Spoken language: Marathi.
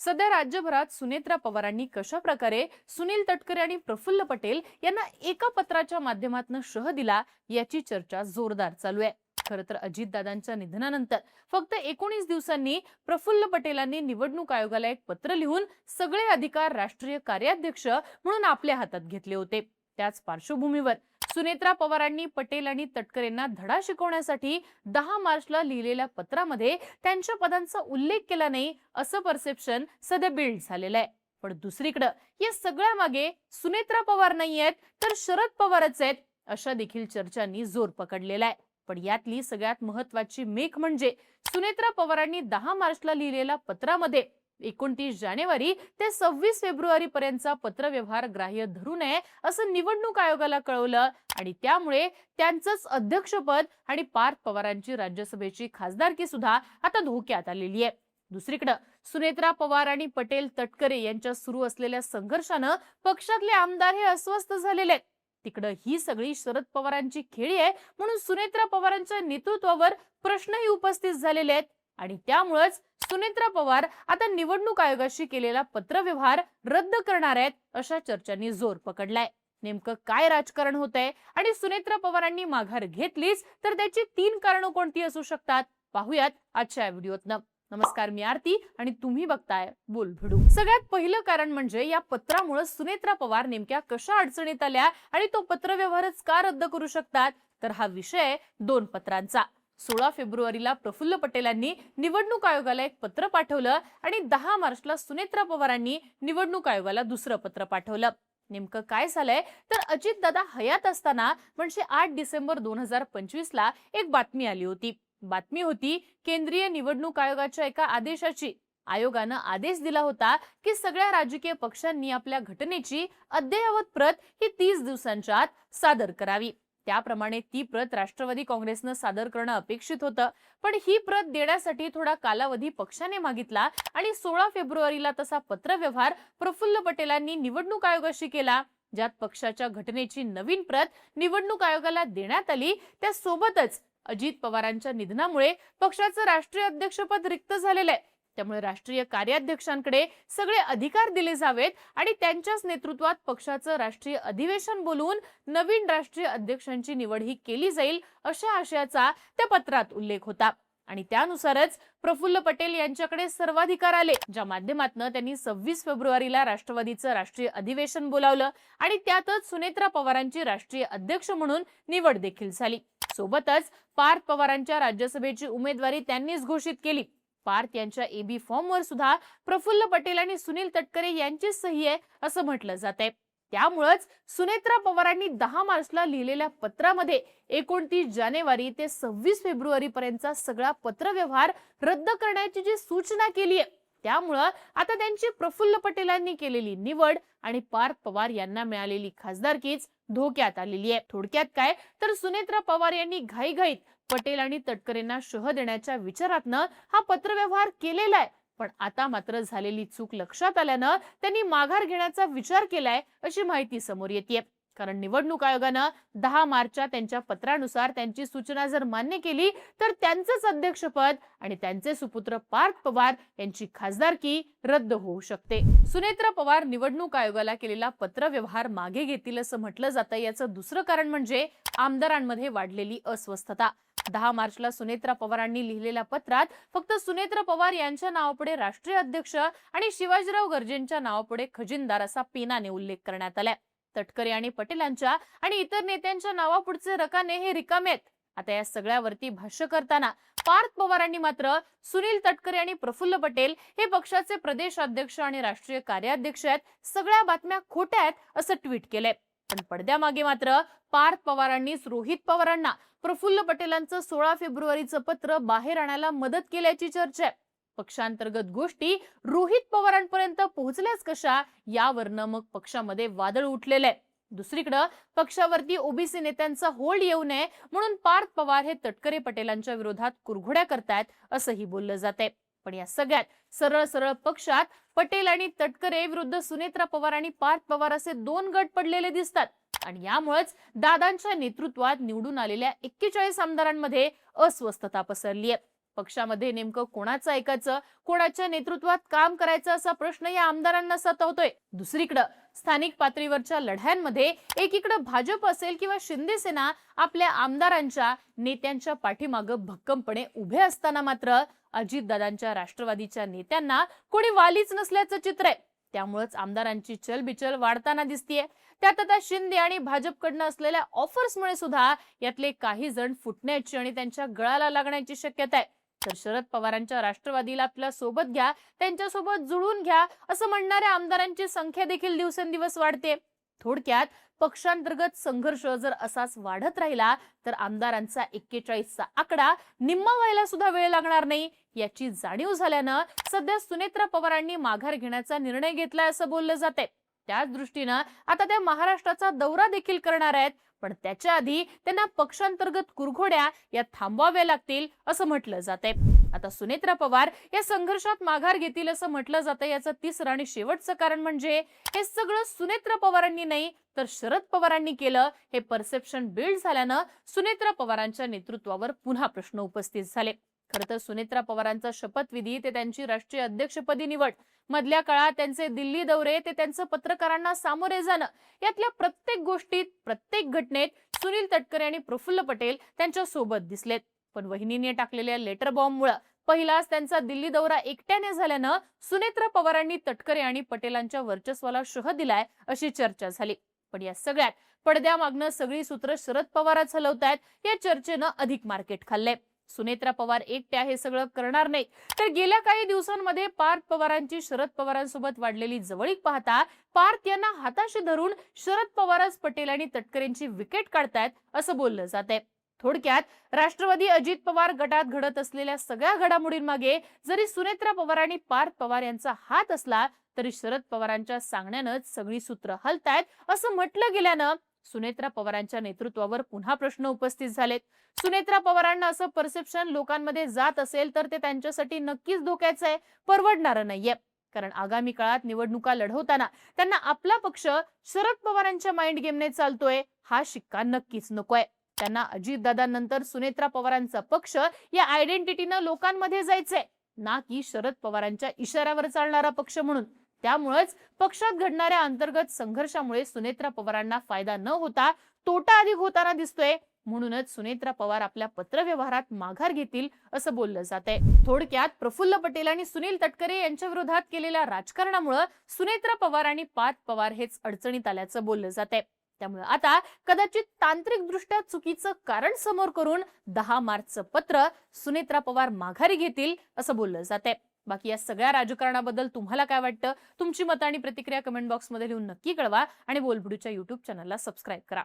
सध्या राज्यभरात सुनेत्रा पवारांनी कशा प्रकारे सुनील तटकरे आणि प्रफुल्ल पटेल यांना एका पत्राच्या माध्यमातून शह दिला याची चर्चा जोरदार चालू आहे। खरं तर अजितदादांच्या निधनानंतर फक्त 19 दिवसांनी प्रफुल्ल पटेलांनी निवडणूक आयोगाला एक पत्र लिहून सगळे अधिकार राष्ट्रीय कार्याध्यक्ष म्हणून आपल्या हातात घेतले होते। त्याच पार्श्वभूमीवर सुनेत्रा पवारांनी पटेल आणि तटकरेंना धडा शिकवण्यासाठी 10 मार्चला लिहिलेल्या पत्रामध्ये त्यांच्या पदांचा उल्लेख केला नाही असं परसेप्शन सध्या बिल्ड झालेलं आहे। पण दुसरीकडे या सगळ्या मागे सुनेत्रा पवार नाहीयेत तर शरद पवारच आहेत अशा देखील चर्चांनी जोर पकडलेला आहे। पण यातली सगळ्यात महत्त्वाची मेख म्हणजे सुनेत्रा पवारांनी 10 मार्चला लिहिलेल्या पत्रामध्ये 29 जानेवारी ते 26 फेब्रुवारी पर्यंतचा पत्रव्यवहार ग्राह्य धरू नये असं निवडणूक आयोगाला कळवलं आणि त्यामुळे त्यांचंच अध्यक्षपद आणि पार्थ पवारांची राज्यसभेची खासदारकी सुद्धा आता धोक्यात आलेली आहे। दुसरीकडे सुनेत्रा पवार आणि पटेल तटकरे यांच्या सुरू असलेल्या संघर्षानं पक्षातले आमदार हे अस्वस्थ झालेले आहेत। तिकडे ही सगळी शरद पवारांची खेळी आहे म्हणून सुनेत्रा पवारांच्या नेतृत्वावर प्रश्नही उपस्थित झालेले आहेत आणि त्यामुळेच सुनेत्रा पवार आता निवडणूक आयोगाशी केलेला पत्रव्यवहार रद्द करणार आहेत अशा चर्चांनी जोर पकडलाय। नेमकं काय राजकारण होतंय आणि सुनेत्रा पवारांनी माघार घेतलीच तर त्याची 3 कारणं कोणती असू शकतात पाहूयात आजच्या व्हिडिओतनं। नमस्कार, मी आरती आणि तुम्ही बघताय बोलभिडू। सगळ्यात पहिलं कारण म्हणजे या पत्रामुळे सुनेत्रा पवार नेमक्या कशा अडचणीत आल्या आणि तो पत्रव्यवहारच का रद्द करू शकतात, तर हा विषय 2 पत्रांचा। 16 फेब्रुवारीला प्रफुल्ल पटेलांनी निवडणूक आयोगाला एक पत्र पाठवलं आणि 10 मार्चला सुनेत्रा पवारांनी निवडणूक आयोगाला दुसरं पत्र पाठवलं। नेमकं काय झालंय तर अजितदादा हयात असताना म्हणजे 8 डिसेंबर 2025 ला एक बातमी आली होती। बातमी होती केंद्रीय निवडणूक आयोगाच्या एका आदेशाची। आयोगानं आदेश दिला होता की सगळ्या राजकीय पक्षांनी आपल्या घटनेची अद्ययावत प्रत ही 30 दिवसांच्या आत सादर करावी। त्याप्रमाणे ती प्रत राष्ट्रवादी काँग्रेसनं सादर करणं अपेक्षित होतं, पण ही प्रत देण्यासाठी थोडा कालावधी पक्षाने मागितला आणि 16 फेब्रुवारीला तसा पत्रव्यवहार प्रफुल्ल पटेलांनी निवडणूक आयोगाशी केला, ज्यात पक्षाच्या घटनेची नवीन प्रत निवडणूक आयोगाला देण्यात आली। त्यासोबतच अजित पवारांच्या निधनामुळे पक्षाचं राष्ट्रीय अध्यक्षपद रिक्त झालेलं आहे, त्यामुळे राष्ट्रीय कार्याध्यक्षांकडे सगळे अधिकार दिले जावेत आणि त्यांच्याच नेतृत्वात पक्षाचं राष्ट्रीय अधिवेशन बोलवून नवीन राष्ट्रीय अध्यक्षांची निवड ही केली जाईल अशा आशयाचा त्या पत्रात उल्लेख होता आणि त्यानुसारच प्रफुल्ल पटेल यांच्याकडे सर्वाधिकार आले, ज्या माध्यमातून त्यांनी 26 फेब्रुवारीला राष्ट्रवादीचं राष्ट्रीय अधिवेशन बोलावलं आणि त्यातच सुनेत्रा पवारांची राष्ट्रीय अध्यक्ष म्हणून निवड देखील झाली। सोबतच पार्थ पवारांच्या राज्यसभेची उमेदवारी त्यांनीच घोषित केली। पार्थ यांच्या एबी फॉर्मवर सुद्धा प्रफुल्ल पटेल आणि सुनील तटकरे यांची सही आहे असं म्हटलं जातंय। त्यामुळेच सुनेत्रा पवारांनी 10 मार्चला लिहिलेल्या पत्रामध्ये 29 जानेवारी ते 26 फेब्रुवारी पर्यंतचा सगळा पत्रव्यवहार रद्द करण्याची जी सूचना केली आहे, त्यामुळे आता त्यांची प्रफुल्ल पटेलांनी केलेली निवड आणि पार्थ पवार यांना मिळालेली खासदारकीच धोक्यात आलेली आहे। थोडक्यात काय तर सुनेत्रा पवार यांनी घाईघाईत पटेल आणि तटकरेंना शह देण्याच्या विचारातनं हा पत्रव्यवहार केलेला आहे, पण आता मात्र झालेली चूक लक्षात आल्यानं त्यांनी माघार घेण्याचा विचार केलाय अशी माहिती समोर येतेय। कारण निवडणूक आयोगानं 10 मार्चच्या त्यांच्या पत्रानुसार त्यांची सूचना जर मान्य केली तर त्यांचंच अध्यक्षपद आणि त्यांचे सुपुत्र पार्थ पवार यांची खासदारकी रद्द होऊ शकते। सुनेत्रा पवार निवडणूक आयोगाला केलेला पत्रव्यवहार मागे घेतील असं म्हटलं जातं। याचं दुसरं कारण म्हणजे आमदारांमध्ये वाढलेली अस्वस्थता। 10 मार्चला सुनेत्रा पवारांनी लिहिलेल्या पत्रात फक्त सुनेत्रा पवार यांच्या नावापुढे राष्ट्रीय अध्यक्ष आणि शिवाजीराव गर्जेंच्या नावापुढे खजिनदार असा पेनाने उल्लेख करण्यात आलाय। तटकरे आणि पटेलांच्या आणि इतर नेत्यांच्या नावापुढचे रकाने हे रिकामे आहेत। आता या सगळ्यावरती भाष्य करताना पार्थ पवारांनी मात्र सुनील तटकरे आणि प्रफुल्ल पटेल हे पक्षाचे प्रदेश अध्यक्ष आणि राष्ट्रीय कार्याध्यक्ष आहेत, सगळ्या बातम्या खोट्या आहेत असं ट्विट केलंय। पण पडद्यामागे मात्र पार्थ पवारांनीच रोहित पवारांना प्रफुल्ल पटेलांचं 16 फेब्रुवारीचं पत्र बाहेर आणायला मदत केल्याची चर्चा आहे। पक्षांतर्गत गोष्टी रोहित पवारांपर्यंत पोहोचल्याच कशा यावरनं मग पक्षामध्ये वादळ उठलेलं आहे। दुसरीकडे पक्षावरती ओबीसी नेत्यांचा होल्ड येऊ नये म्हणून पार्थ पवार हे तटकरे पटेलांच्या विरोधात कुरघोड्या करतायत असंही बोललं जातंय। पण या सगळ्यात सरळ सरळ पक्षात पटेल आणि तटकरे विरुद्ध सुनेत्रा पवार आणि पार्थ पवार असे 2 गट पडलेले दिसतात आणि यामुळेच दादांच्या नेतृत्वात निवडून आलेल्या 41 आमदारांमध्ये अस्वस्थता पसरली आहे। पक्षामध्ये नेमकं कोणाचं ऐकायचं, कोणाच्या नेतृत्वात काम करायचं असा प्रश्न या आमदारांना सतावतोय. दुसरीकडे स्थानिक पातळीवरच्या लढ्यांमध्ये एकीकडे भाजप असेल किंवा शिंदे सेना आपल्या आमदारांच्या नेत्यांच्या पाठीमागे भक्कमपणे उभे असताना मात्र अजितदादांच्या राष्ट्रवादीच्या नेत्यांना कोणी वालीच नसल्याचं चित्र आहे. त्यामुळेच आमदारांची चलबिचल वाढताना दिसतीये. त्यात आता शिंदे आणि भाजपकडनं असलेल्या ऑफर्समुळे सुद्धा यातले काही जण फुटण्याची आणि त्यांच्या गळाला लागण्याची शक्यता आहे. तर शरद पवारांच्या राष्ट्रवादीला आपल्या सोबत घ्या, त्यांच्यासोबत जुळून घ्या असं म्हणणाऱ्या आमदारांची संख्या देखील दिवसेंदिवस वाढते. थोडक्यात पक्षांतर्गत संघर्ष जर असाच वाढत राहिला तर आमदारांचा 41चा आकडा निम्मा व्हायला सुद्धा वेळ लागणार नाही याची जाणीव झाल्यानं सध्या सुनेत्रा पवारांनी माघार घेण्याचा निर्णय घेतलाय असं बोललं जाते. त्याच दृष्टीनं आता त्या महाराष्ट्राचा दौरा देखील करणार आहेत. पण त्याच्या आधी त्यांना पक्षांतर्गत कुरघोड्या या थांबवाव्या लागतील असं म्हटलं जाते. आता सुनेत्रा पवार या संघर्षात माघार घेतील असं म्हटलं जातं. याचं तिसरं आणि शेवटचं कारण म्हणजे हे सगळं सुनेत्रा पवारांनी नाही तर शरद पवारांनी केलं हे परसेप्शन बिल्ड झाल्यानं सुनेत्रा पवारांच्या नेतृत्वावर पुन्हा प्रश्न उपस्थित झाले. खरं तर सुनेत्रा पवारांचा शपथविधी ते त्यांची राष्ट्रीय अध्यक्षपदी निवड, मधल्या काळात त्यांचे दिल्ली दौरे ते त्यांचं पत्रकारांना सामोरे जाणं, यातल्या प्रत्येक गोष्टीत प्रत्येक घटनेत सुनील तटकरे आणि प्रफुल्ल पटेल त्यांच्या सोबत दिसलेत. पण वहिनीने टाकलेल्या लेटर बॉम्बमुळे पहिलाच त्यांचा दिल्ली दौरा एकट्याने झाल्यानं सुनेत्रा पवारांनी तटकरे आणि पटेलांच्या वर्चस्वाला शह दिलाय अशी चर्चा झाली. पण या सगळ्यात पडद्यामागनं सगळी सूत्र शरद पवारच हलवतायत. या चर्चेनं अधिक मार्केट खाल्लंय. सुनेत्रा पवार एकट्या हे सगळं करणार नाही तर गेल्या काही दिवसांमध्ये पार्थ पवारांची शरद पवारांसोबत वाढलेली जवळीक पाहता पार्थ यांना हाताशी धरून शरद पवारच पटेल आणि तटकरेंची विकेट काढतायत असं बोललं जातंय. थोडक्यात राष्ट्रवादी अजित पवार गटात घडत असलेल्या सगळ्या घडामोडींमागे जरी सुनेत्रा पवार आणि पार्थ पवार यांचा हात असला तरी शरद पवारांच्या सांगण्यानंच सगळी सूत्र हलतायत असं म्हटलं गेल्यानं सुनेत्रा पवारांच्या नेतृत्वावर पुन्हा प्रश्न उपस्थित झालेत. सुनेत्रा पवारांना असं परसेप्शन लोकांमध्ये जात असेल तर ते त्यांच्यासाठी नक्कीच धोक्याचं आहे, परवडणारं नाहीये. कारण आगामी काळात निवडणुका लढवताना त्यांना आपला पक्ष शरद पवारांच्या माइंड गेमने चालतोय हा शिक्का नक्कीच नकोय. त्यांना अजितदादांनंतर सुनेत्रा पवारांचा पक्ष या आयडेंटिटीनं लोकांमध्ये जायचंय, ना की शरद पवारांच्या इशाऱ्यावर चालणारा पक्ष म्हणून. त्यामुळेच पक्षात घडणाऱ्या अंतर्गत संघर्षामुळे सुनेत्रा पवारांना फायदा न होता तोटा अधिक होताना दिसतोय. म्हणूनच सुनेत्रा पवार आपल्या पत्रव्यवहारात माघार घेतील असं बोललं जातंय. थोडक्यात प्रफुल्ल पटेल आणि सुनील तटकरे यांच्या विरोधात केलेल्या राजकारणामुळे सुनेत्रा पवार आणि पार्थ पवार हेच अडचणीत आल्याचं बोललं जातंय. त्यामुळे आता कदाचित तांत्रिक दृष्ट्या चुकीचं कारण समोर करून 10 मार्चचं पत्र सुनेत्रा पवार माघारी घेतील असं बोललं जातंय. बाकी या सगळ्या राजकारणाबद्दल तुम्हाला काय वाटतं? तुमची मतं आणि प्रतिक्रिया कमेंट बॉक्समध्ये लिहून नक्की कळवा आणि बोलबिडूच्या YouTube चॅनलला सबस्क्राईब करा.